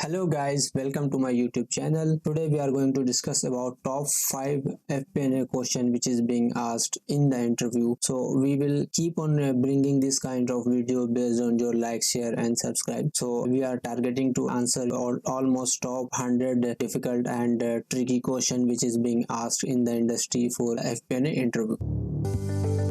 Hello guys, welcome to my YouTube channel. Today we are going to discuss about top 5 FP&A question which is being asked in the interview. So we will keep on bringing this kind of video based on your like, share and subscribe. So we are targeting to answer almost top 100 difficult and tricky question which is being asked in the industry for FP&A interview.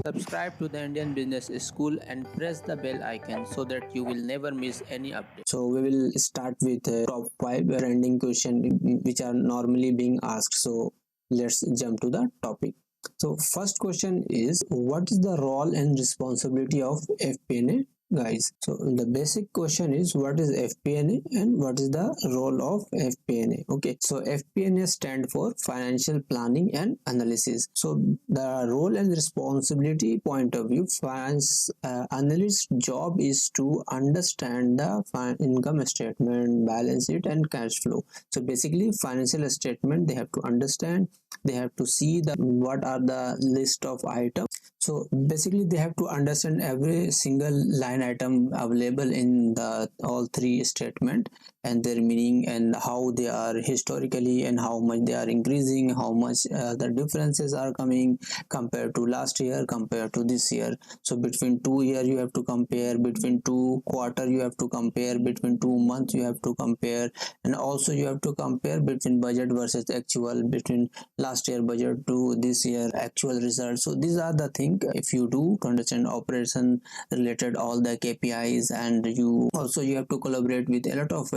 Subscribe to the Indian Business School and press the bell icon so that you will never miss any update. So we will start with top 5 trending question which are normally being asked. So let's jump to the topic. So first question is, what is the role and responsibility of FP&A? Guys, so the basic question is, what is FP&A and what is the role of FP&A? Okay, so FP&A stand for financial planning and analysis. So the role and responsibility point of view, finance analyst job is to understand the income statement, balance sheet and cash flow. So basically financial statement they have to understand, they have to see what are the list of items. So basically they have to understand every single line item available in the all three statement and their meaning and how they are historically and how much they are increasing, how much the differences are coming compared to last year, compared to this year. So between 2 year you have to compare, between 2 quarter you have to compare, between 2 months you have to compare, and also you have to compare between budget versus actual, between last year budget to this year actual result. So these are the things if you do to understand operation related all the KPIs, and you have to collaborate with a lot of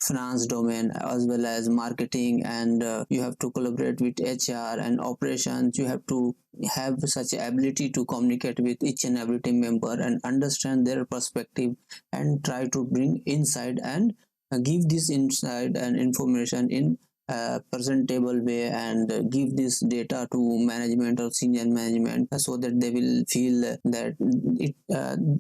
finance domain as well as marketing, and you have to collaborate with HR and operations. You have to have such ability to communicate with each and every team member and understand their perspective and try to bring insight and give this insight and information in presentable way and give this data to management or senior management so that they will feel that it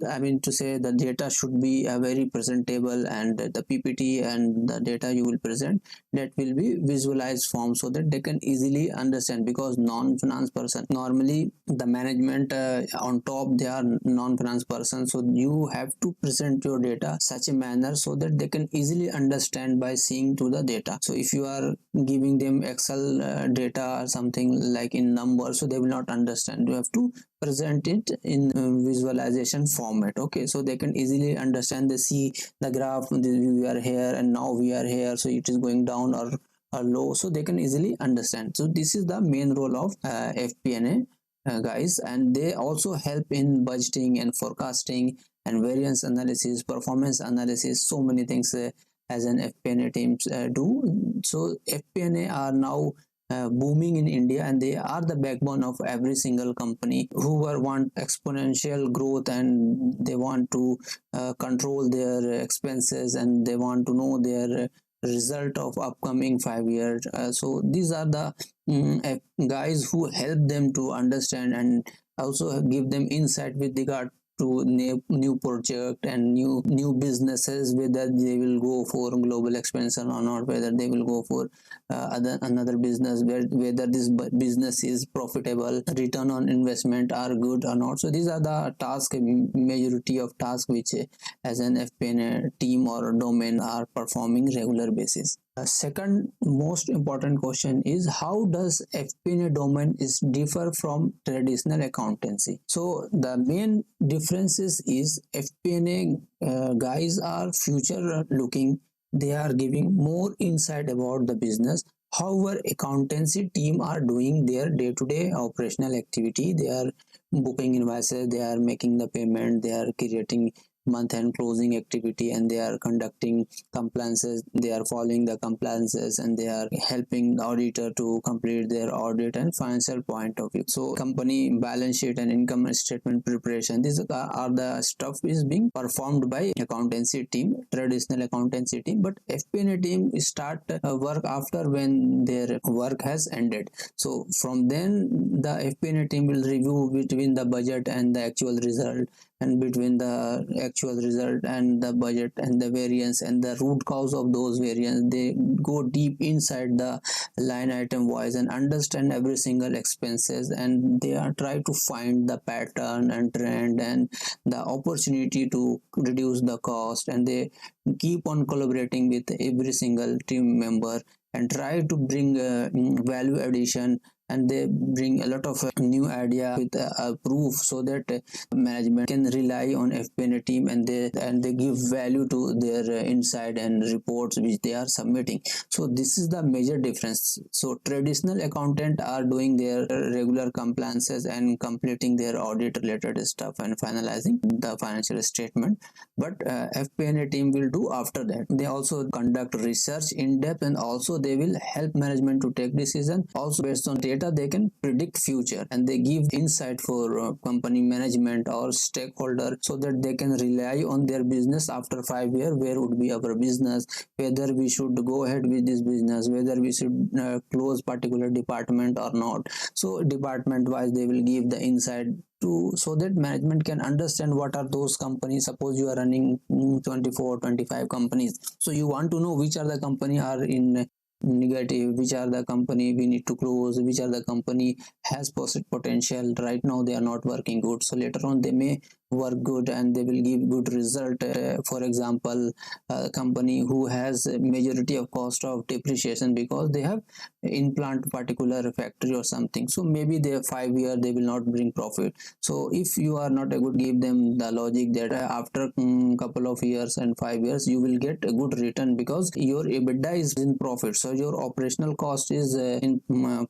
I mean to say the data should be very presentable, and the PPT and the data you will present, that will be visualized form so that they can easily understand, because non-finance person normally the management on top they are non-finance person. So you have to present your data such a manner so that they can easily understand by seeing to the data. So if you are giving them Excel data or something like in numbers, so they will not understand. You have to present it in visualization format. Okay, so they can easily understand. They see the graph, we are here and now we are here, so it is going down or low, so they can easily understand. So this is the main role of FP&A guys, and they also help in budgeting and forecasting and variance analysis, performance analysis, so many things as an FP&A teams do. So FP&A are now booming in India, and they are the backbone of every single company who want exponential growth, and they want to control their expenses, and they want to know their result of upcoming 5 years. So these are the guys who help them to understand and also give them insight with regard to new project and new businesses, whether they will go for global expansion or not, whether they will go for another business, whether this business is profitable, return on investment are good or not. So these are the task, majority of tasks which as an FP&A team or domain are performing regular basis. The second most important question is, how does FP&A domain is differ from traditional accountancy? So the main differences is FP&A guys are future looking. They are giving more insight about the business. However, accountancy team are doing their day-to-day operational activity. They are booking invoices, they are making the payment, they are creating month-end closing activity, and they are conducting compliances, they are following the compliances, and they are helping the auditor to complete their audit and financial point of view. So company balance sheet and income statement preparation, these are the stuff is being performed by accountancy team, traditional accountancy team. But FP&A team start work after when their work has ended. So from then the FP&A team will review between the budget and the actual result, and between the actual result and the budget and the variance and the root cause of those variance. They go deep inside the line item wise and understand every single expenses, and they are try to find the pattern and trend and the opportunity to reduce the cost, and they keep on collaborating with every single team member and try to bring value addition, and they bring a lot of new idea with proof, so that management can rely on FP&A team, and they give value to their insight and reports which they are submitting. So this is the major difference. So traditional accountant are doing their regular compliances and completing their audit related stuff and finalizing the financial statement, but FP&A team will do after that. They also conduct research in depth, and also they will help management to take decision. Also based on data they can predict future, and they give insight for company management or stakeholder, so that they can rely on their business after 5 years. Where would be our business, whether we should go ahead with this business, whether we should close particular department or not. So department wise they will give the insight to, so that management can understand what are those companies. Suppose you are running 24 25 companies, so you want to know which are the company are in negative, which are the company we need to close, which are the company has potential. Right now they are not working good, so later on they may work good and they will give good result. For example, a company who has a majority of cost of depreciation because they have implant particular factory or something, so maybe they 5 year they will not bring profit. So if you are not a good, give them the logic that after couple of years and 5 years you will get a good return, because your EBITDA is in profit, so your operational cost is in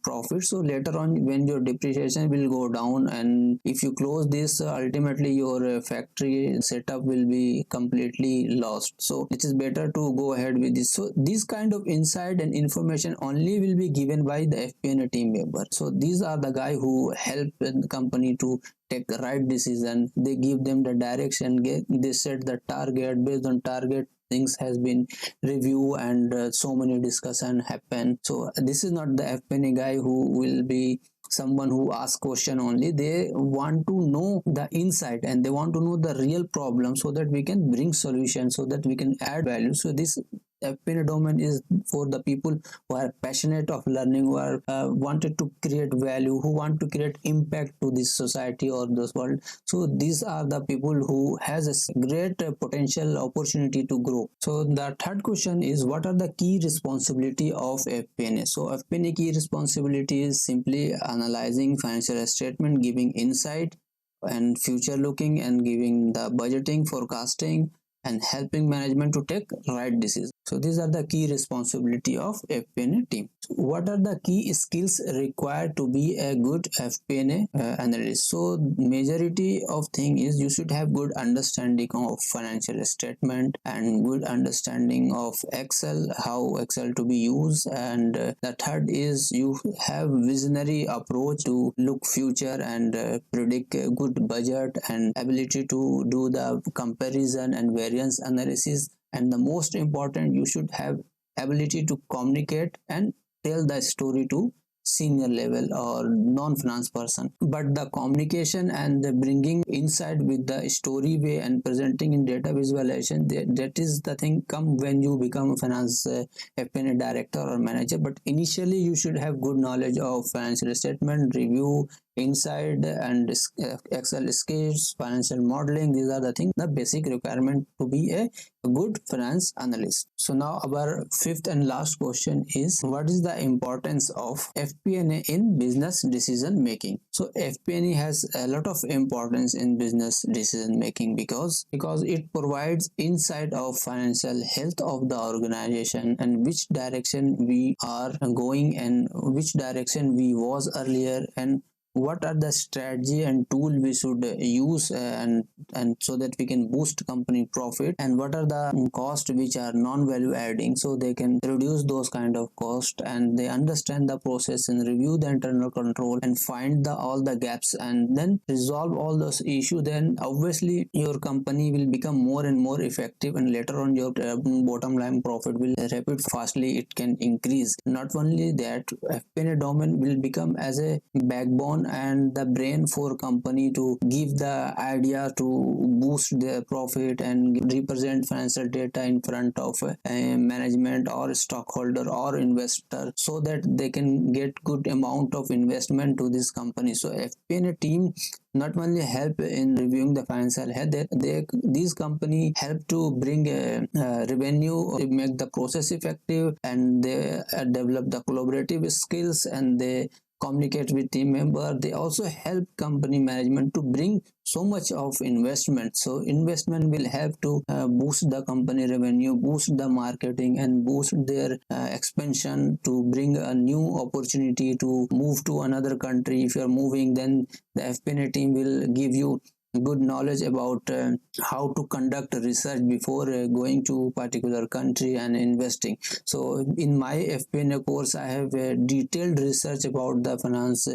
profit. So later on when your depreciation will go down, and if you close this, ultimately your factory setup will be completely lost. So it is better to go ahead with this. So this kind of insight and information only will be given by the FP&A team member. So these are the guy who help the company to take the right decision. They give them the direction, they set the target. Based on target things has been review, and so many discussion happen. So this is not the FP&A guy who will be someone who asks question only. They want to know the insight, and they want to know the real problem, so that we can bring solutions, so that we can add value. So this FP&A domain is for the people who are passionate of learning, who are wanted to create value, who want to create impact to this society or this world. So these are the people who has a great potential opportunity to grow. So the third question is, what are the key responsibility of FP&A? So FP&A key responsibility is simply analyzing financial statement, giving insight and future looking, and giving the budgeting, forecasting, and helping management to take right decisions. So these are the key responsibility of FP&A team. So what are the key skills required to be a good FP&A analyst? So majority of thing is you should have good understanding of financial statement and good understanding of Excel, how Excel to be used, and the third is you have visionary approach to look future and predict a good budget, and ability to do the comparison and variance analysis, and the most important, you should have ability to communicate and tell the story to senior level or non-finance person. But the communication and the bringing inside with the story way and presenting in data visualization, that is the thing come when you become a finance FP&A director or manager. But initially you should have good knowledge of financial statement review, inside, and Excel skills, financial modeling. These are the things, the basic requirement to be a good finance analyst. So now our fifth and last question is, what is the importance of FP&A in business decision making? So FP&A has a lot of importance in business decision making, because it provides insight of financial health of the organization, and which direction we are going, and which direction we was earlier, and what are the strategy and tool we should use, and so that we can boost company profit, and what are the cost which are non-value adding, so they can reduce those kind of cost, and they understand the process and review the internal control and find the all the gaps and then resolve all those issues. Then obviously your company will become more and more effective, and later on your bottom line profit will rapid fastly it can increase. Not only that, FP&A domain will become as a backbone backbone and the brain for company to give the idea to boost their profit and represent financial data in front of management or stockholder or investor, so that they can get good amount of investment to this company. So FP&A team not only help in reviewing the financial health, these company help to bring revenue, make the process effective, and they develop the collaborative skills, and they communicate with team member. They also help company management to bring so much of investment. So investment will have to boost the company revenue, boost the marketing, and boost their expansion, to bring a new opportunity to move to another country. If you are moving, then the FP&A team will give you good knowledge about how to conduct research before going to particular country and investing. So in my FP&A course, I have detailed research about the finance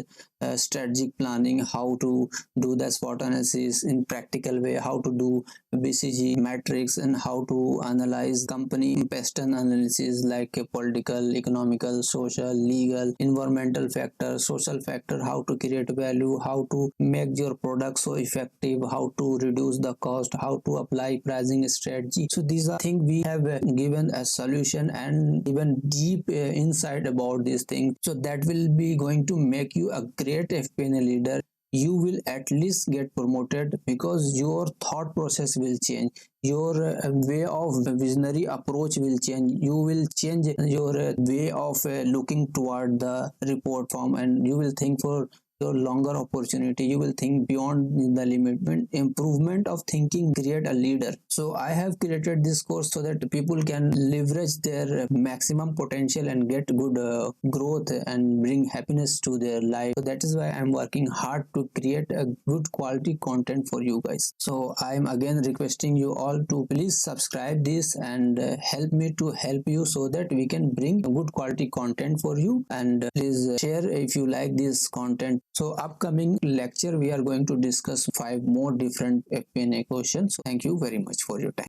strategic planning, how to do the SWOT analysis in practical way, how to do BCG matrix, and how to analyze company pattern analysis like political, economical, social, legal, environmental factor, social factor, how to create value, how to make your product so effective, how to reduce the cost, how to apply pricing strategy. So these are things we have given a solution and even deep insight about this thing. So that will be going to make you a great FP&A leader. You will at least get promoted because your thought process will change, your way of visionary approach will change, you will change your way of looking toward the report form, and you will think for your longer opportunity, you will think beyond the limit. Improvement of thinking create a leader. So I have created this course so that people can leverage their maximum potential and get good growth and bring happiness to their life. So that is why I'm working hard to create a good quality content for you guys. So I'm again requesting you all to please subscribe this and help me to help you, so that we can bring good quality content for you. And please share if you like this content. So upcoming lecture we are going to discuss 5 more different FP&A questions. So thank you very much for your time.